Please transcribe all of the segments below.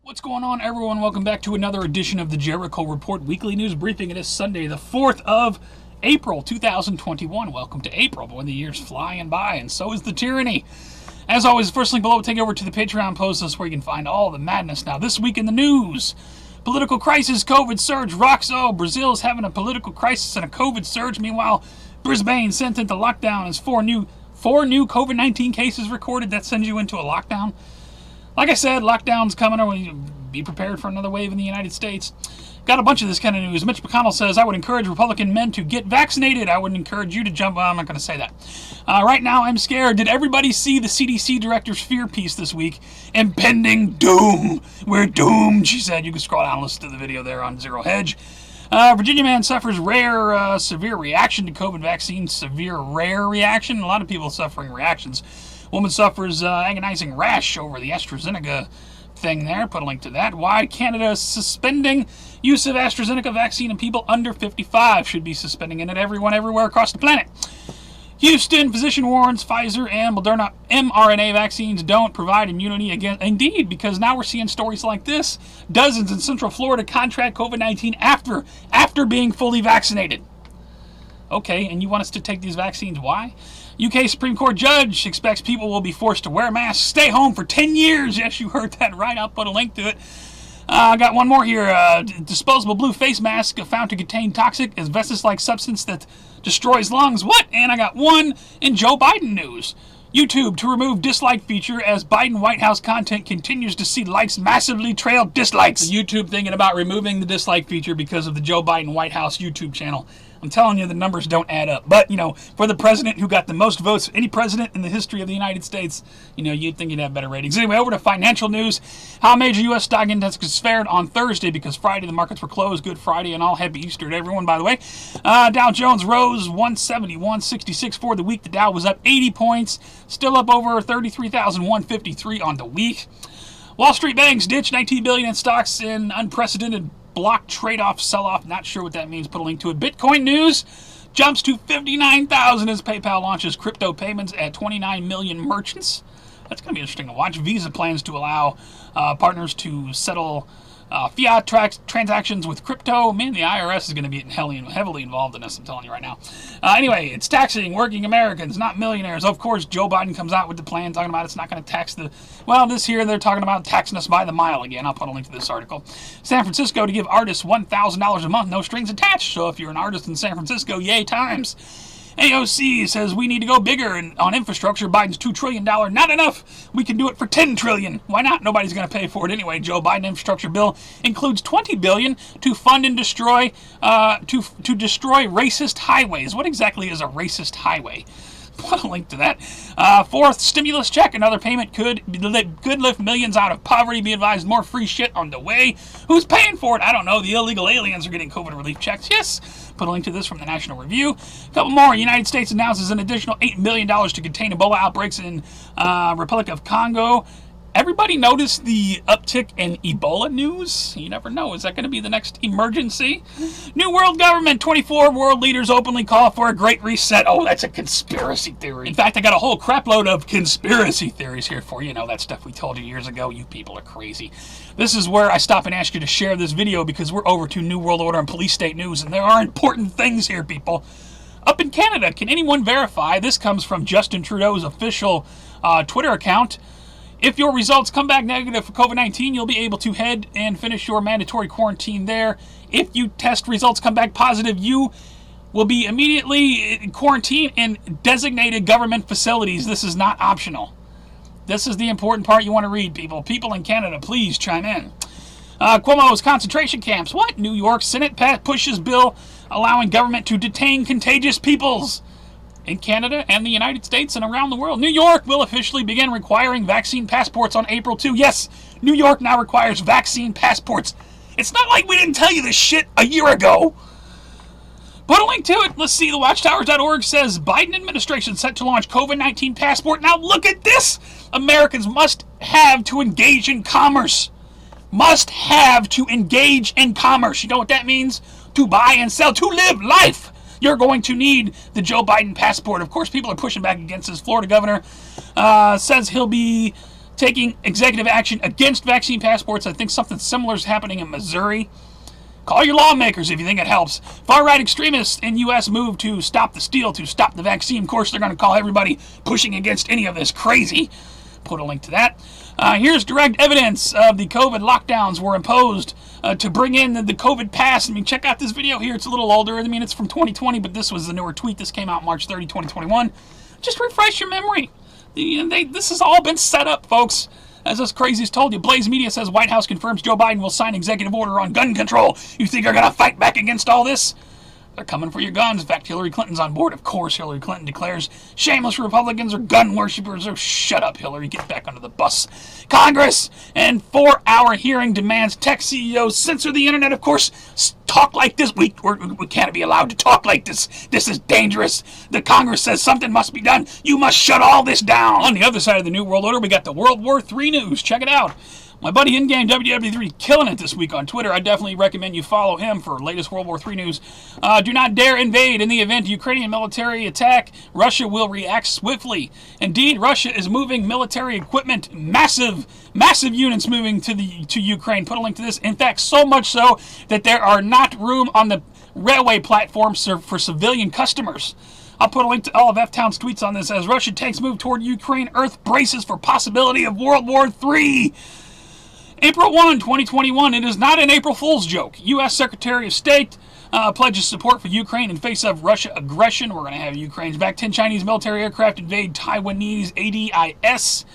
What's going on, everyone? Welcome back to another edition of the Jericho Report Weekly News Briefing. It is Sunday, the 4th of April, 2021. Welcome to April, boy, the year's flying by, and so is the tyranny. As always, the first link below will take you over to the Patreon post. That's where you can find all the madness. Now, this week in the news, political crisis, COVID surge rocks. Oh, Brazil is having a political crisis and a COVID surge. Meanwhile, Brisbane sent into lockdown as four new COVID-19 cases recorded. That sends you into a lockdown. Like I said, lockdown's coming. Be prepared for another wave in the United States. Got a bunch of this kind of news. Mitch McConnell says, I would encourage Republican men to get vaccinated. I wouldn't encourage you to jump. Well, I'm not going to say that. Right now, I'm scared. Did everybody see the CDC director's fear piece this week? Impending doom. We're doomed, she said. You can scroll down and listen to the video there on Zero Hedge. Virginia man suffers rare, severe reaction to COVID vaccine. Severe, rare reaction. A lot of people suffering reactions. Woman suffers agonizing rash over the AstraZeneca thing there. Put a link to that. Why Canada is suspending use of AstraZeneca vaccine in people under 55. Should be suspending it at everyone everywhere across the planet. Houston physician warns Pfizer and Moderna mRNA vaccines don't provide immunity against. Indeed, because now we're seeing stories like this. Dozens in Central Florida contract COVID-19 after being fully vaccinated. Okay, and you want us to take these vaccines? Why? UK Supreme Court judge expects people will be forced to wear masks, stay home for 10 years. Yes, you heard that right. I'll put a link to it. I got one more here. Disposable blue face mask found to contain toxic asbestos-like substance that destroys lungs. What? And I got one in Joe Biden news. YouTube to remove dislike feature as Biden White House content continues to see likes massively trail dislikes. YouTube thinking about removing the dislike feature because of the Joe Biden White House YouTube channel. I'm telling you, the numbers don't add up. But, for the president who got the most votes of any president in the history of the United States, you'd think he'd have better ratings. Anyway, over to financial news. How major U.S. stock indexes fared on Thursday, because Friday the markets were closed. Good Friday and all. Happy Easter to everyone, by the way. Dow Jones rose 171.66 for the week. The Dow was up 80 points. Still up over 33,153 on the week. Wall Street banks ditched $19 billion in stocks in unprecedented block trade-off sell-off. Not sure what that means. Put a link to it. Bitcoin news jumps to 59,000 as PayPal launches crypto payments at 29 million merchants. That's going to be interesting to watch. Visa plans to allow partners to settle fiat transactions with crypto. Man, the IRS is going to be heavily involved in this, I'm telling you right now. Anyway, it's taxing working Americans, not millionaires. Of course, Joe Biden comes out with the plan talking about it's not going to tax this year they're talking about taxing us by the mile again. I'll put a link to this article. San Francisco to give artists $1,000 a month, no strings attached. So if you're an artist in San Francisco, yay times. AOC says we need to go bigger on infrastructure. Biden's $2 trillion, not enough. We can do it for $10 trillion. Why not? Nobody's going to pay for it anyway. Joe Biden infrastructure bill includes $20 billion to fund and destroy to destroy racist highways. What exactly is a racist highway? Put a link to that. Fourth stimulus check. Another payment could lift millions out of poverty. Be advised, more free shit on the way. Who's paying for it? I don't know. The illegal aliens are getting COVID relief checks. Yes. Put a link to this from the National Review. A couple more. United States announces an additional $8 million to contain Ebola outbreaks in Republic of Congo. Everybody notice the uptick in Ebola news? You never know. Is that going to be the next emergency? New world government. 24 world leaders openly call for a great reset. Oh, that's a conspiracy theory. In fact, I got a whole crapload of conspiracy theories here for you. That stuff we told you years ago. You people are crazy. This is where I stop and ask you to share this video, because we're over to New World Order and Police State News, and there are important things here, people. Up in Canada, can anyone verify? This comes from Justin Trudeau's official Twitter account. If your results come back negative for COVID-19, you'll be able to head and finish your mandatory quarantine there. If you test results come back positive, you will be immediately quarantined in designated government facilities. This is not optional. This is the important part you want to read, people. People in Canada, please chime in. Cuomo's concentration camps. What? New York Senate pushes bill allowing government to detain contagious peoples. In Canada and the United States and around the world. New York will officially begin requiring vaccine passports on April 2. Yes, New York now requires vaccine passports. It's not like we didn't tell you this shit a year ago. Put a link to it. Let's see. The Watchtowers.org says Biden administration set to launch COVID-19 passport. Now look at this. Americans must have to engage in commerce. Must have to engage in commerce. You know what that means? To buy and sell, to live life. You're going to need the Joe Biden passport. Of course, people are pushing back against this. Florida governor says he'll be taking executive action against vaccine passports. I think something similar is happening in Missouri. Call your lawmakers if you think it helps. Far-right extremists in U.S. move to stop the steal, to stop the vaccine. Of course, they're going to call everybody pushing against any of this crazy. Put a link to that. Here's direct evidence of the COVID lockdowns were imposed to bring in the COVID pass. I mean, check out this video here. It's a little older. I mean, it's from 2020, but this was the newer tweet. This came out March 30, 2021. Just refresh your memory. This has all been set up, folks. As us crazies told you, Blaze Media says White House confirms Joe Biden will sign executive order on gun control. You think they're going to fight back against all this? They're coming for your guns. In fact, Hillary Clinton's on board. Of course, Hillary Clinton declares shameless Republicans are gun worshippers. Oh, shut up, Hillary. Get back under the bus. Congress in 4-hour hearing demands tech CEOs censor the internet. Of course, talk like this. We can't be allowed to talk like this. This is dangerous. The Congress says something must be done. You must shut all this down. On the other side of the New World Order, we got the World War III news. Check it out. My buddy In-Game WW3 killing it this week on Twitter. I definitely recommend you follow him for latest World War III news. Do not dare invade. In the event of Ukrainian military attack, Russia will react swiftly. Indeed, Russia is moving military equipment, massive units moving to Ukraine. Put a link to this. In fact, so much so that there are not room on the railway platforms for civilian customers. I'll put a link to all of F-Town's tweets on this. As Russian tanks move toward Ukraine, Earth braces for possibility of World War III. April 1, 2021, it is not an April Fool's joke. U.S. Secretary of State pledges support for Ukraine in face of Russia aggression. We're going to have Ukraine's back. 10 Chinese military aircraft invade Taiwanese ADIS,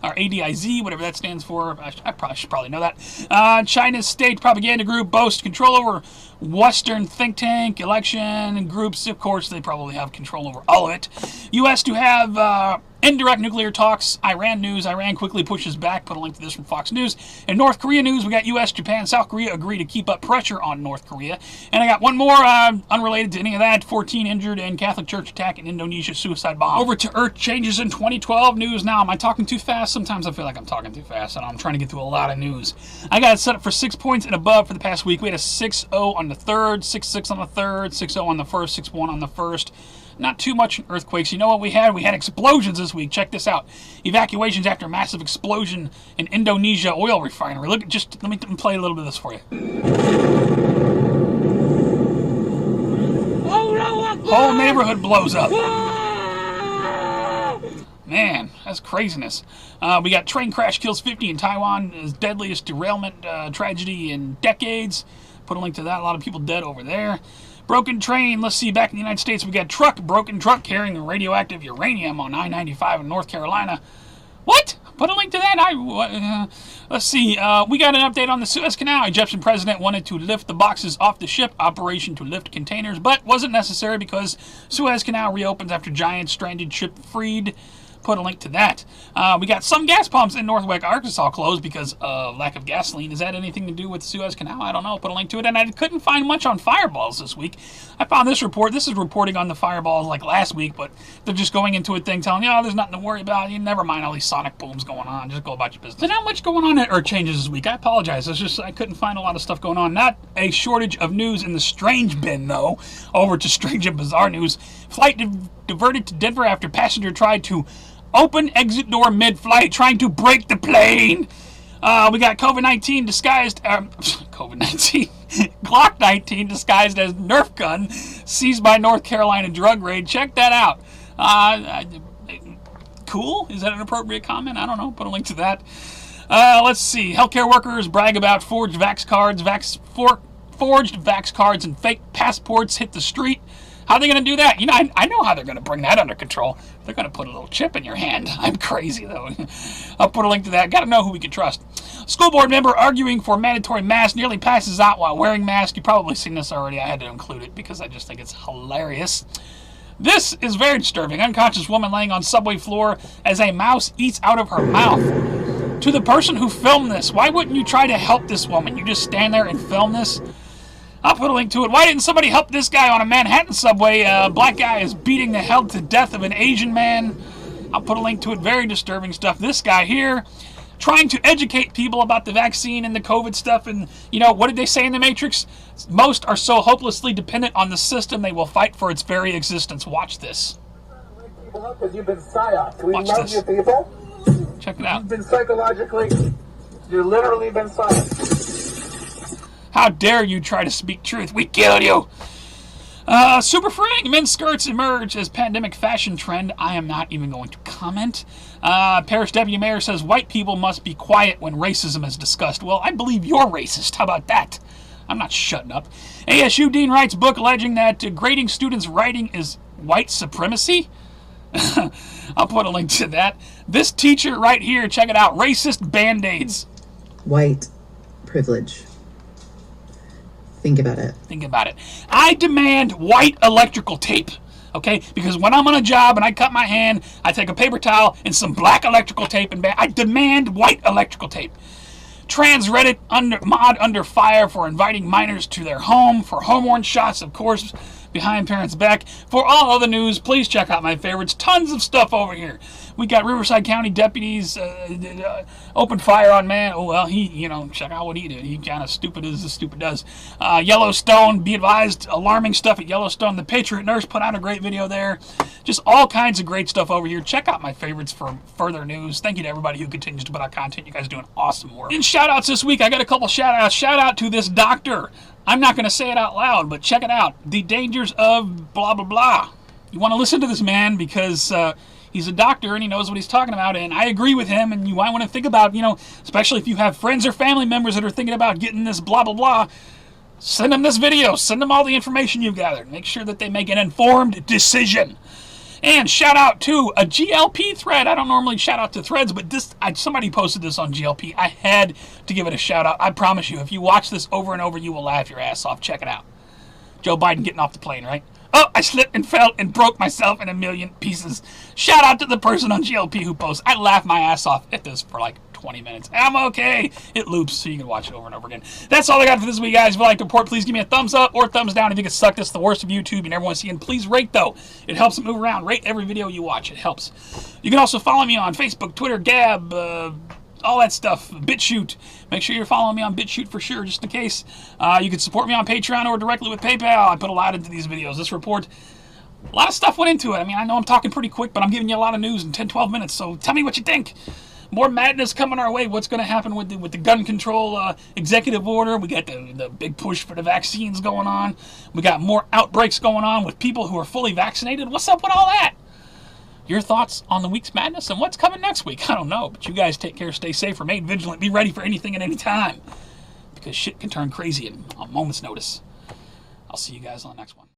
or ADIZ, whatever that stands for. I should probably know that. China's state propaganda group boasts control over Western think tank, election groups. Of course, they probably have control over all of it. U.S. to have indirect nuclear talks. Iran news. Iran quickly pushes back. Put a link to this from Fox News. In North Korea news, we got U.S., Japan, South Korea agree to keep up pressure on North Korea. And I got one more unrelated to any of that. 14 injured in Catholic church attack in Indonesia, suicide bomb. Over to Earth changes in 2012 news now. Am I talking too fast? Sometimes I feel like I'm talking too fast, and I'm trying to get through a lot of news. I got it set up for 6 points and above for the past week. We had a 6-0 on the third, 6-6 on the third, 6-0 on the first, 6-1 on the first. Not too much earthquakes. You know what we had? We had explosions this week. Check this out. Evacuations after massive explosion in Indonesia oil refinery. Look, just let me play a little bit of this for you. Whole neighborhood blows up. Man, that's craziness. We got train crash kills 50 in Taiwan. Is deadliest derailment tragedy in decades. Put a link to that. A lot of people dead over there. Broken train. Let's see. Back in the United States, we got broken truck carrying radioactive uranium on I-95 in North Carolina. What? Put a link to that. Let's see. We got an update on the Suez Canal. Egyptian president wanted to lift the boxes off the ship. Operation to lift containers, but wasn't necessary because Suez Canal reopens after giant stranded ship freed. Put a link to that. We got some gas pumps in Northwest Arkansas closed because of lack of gasoline. Is that anything to do with the Suez Canal? I don't know. Put a link to it. And I couldn't find much on fireballs this week. I found this report. This is reporting on the fireballs like last week, but they're just going into a thing telling you, oh, there's nothing to worry about. You never mind all these sonic booms going on. Just go about your business. There's not much going on at Earth Changes this week. I apologize. It's just I couldn't find a lot of stuff going on. Not a shortage of news in the strange bin, though. Over to strange and bizarre news. Flight diverted to Denver after passenger tried to open exit door mid-flight, trying to break the plane. We got COVID-19 disguised, COVID-19, Glock 19 disguised as Nerf gun, seized by North Carolina drug raid. Check that out. Cool? Is that an appropriate comment? I don't know. Put a link to that. Let's see. Healthcare workers brag about forged vax cards. Forged vax cards and fake passports hit the street. How are they going to do that? You know, I know how they're going to bring that under control. They're going to put a little chip in your hand. I'm crazy, though. I'll put a link to that. Got to know who we can trust. School board member arguing for mandatory mask nearly passes out while wearing mask. You've probably seen this already. I had to include it because I just think it's hilarious. This is very disturbing. Unconscious woman laying on subway floor as a mouse eats out of her mouth. To the person who filmed this, why wouldn't you try to help this woman? You just stand there and film this? I'll put a link to it. Why didn't somebody help this guy on a Manhattan subway? Black guy is beating the hell to death of an Asian man. I'll put a link to it. Very disturbing stuff. This guy here trying to educate people about the vaccine and the COVID stuff. And, you know, what did they say in The Matrix? Most are so hopelessly dependent on the system, they will fight for its very existence. Watch this. Because you've been psyoped. We Watch love this. you people. Check it out. You've been psychologically, you've literally been silenced. How dare you try to speak truth? We killed you! Super freeing men's skirts emerge as pandemic fashion trend. I am not even going to comment. Paris Deputy Mayor says white people must be quiet when racism is discussed. Well, I believe you're racist. How about that? I'm not shutting up. ASU dean writes book alleging that grading students' writing is white supremacy. I'll put a link to that. This teacher right here, check it out. Racist Band-Aids. White privilege. Think about it. Think about it. I demand white electrical tape. Okay? Because when I'm on a job and I cut my hand, I take a paper towel and some black electrical tape and I demand white electrical tape. Trans Reddit mod under fire for inviting minors to their home for hormone shots, of course, behind parents' back. For all other news, please check out my favorites. Tons of stuff over here. We got Riverside County deputies open fire on man. Oh, well, check out what he did. He kind of stupid as the stupid does. Yellowstone, be advised, alarming stuff at Yellowstone. The Patriot Nurse put out a great video there. Just all kinds of great stuff over here. Check out my favorites for further news. Thank you to everybody who continues to put out content. You guys are doing awesome work. In shout-outs this week, I got a couple shout-outs. Shout-out to this doctor. I'm not going to say it out loud, but check it out. The dangers of blah, blah, blah. You want to listen to this man because he's a doctor and he knows what he's talking about, and I agree with him, and you might want to think about, especially if you have friends or family members that are thinking about getting this blah, blah, blah, send them this video. Send them all the information you've gathered. Make sure that they make an informed decision. And shout out to a GLP thread. I don't normally shout out to threads, but somebody posted this on GLP. I had to give it a shout out. I promise you, if you watch this over and over, you will laugh your ass off. Check it out. Joe Biden getting off the plane, right? Oh, I slipped and fell and broke myself in a million pieces. Shout out to the person on GLP who posts. I laughed my ass off at this for like 20 minutes. I'm okay. It loops, so you can watch it over and over again. That's all I got for this week, guys. If you like the report, please give me a thumbs up or thumbs down. If you get sucked, it's the worst of YouTube. You never want to see it. Please rate, though. It helps it move around. Rate every video you watch. It helps. You can also follow me on Facebook, Twitter, Gab, all that stuff. BitChute. Make sure you're following me on BitChute for sure, just in case. You can support me on Patreon or directly with PayPal. I put a lot into these videos. This report, a lot of stuff went into it. I mean, I know I'm talking pretty quick, but I'm giving you a lot of news in 10, 12 minutes, so tell me what you think. More madness coming our way. What's going to happen with the gun control executive order? We got the big push for the vaccines going on. We got more outbreaks going on with people who are fully vaccinated. What's up with all that? Your thoughts on the week's madness and what's coming next week? I don't know, but you guys take care, stay safe, remain vigilant, be ready for anything at any time, because shit can turn crazy on a moment's notice. I'll see you guys on the next one.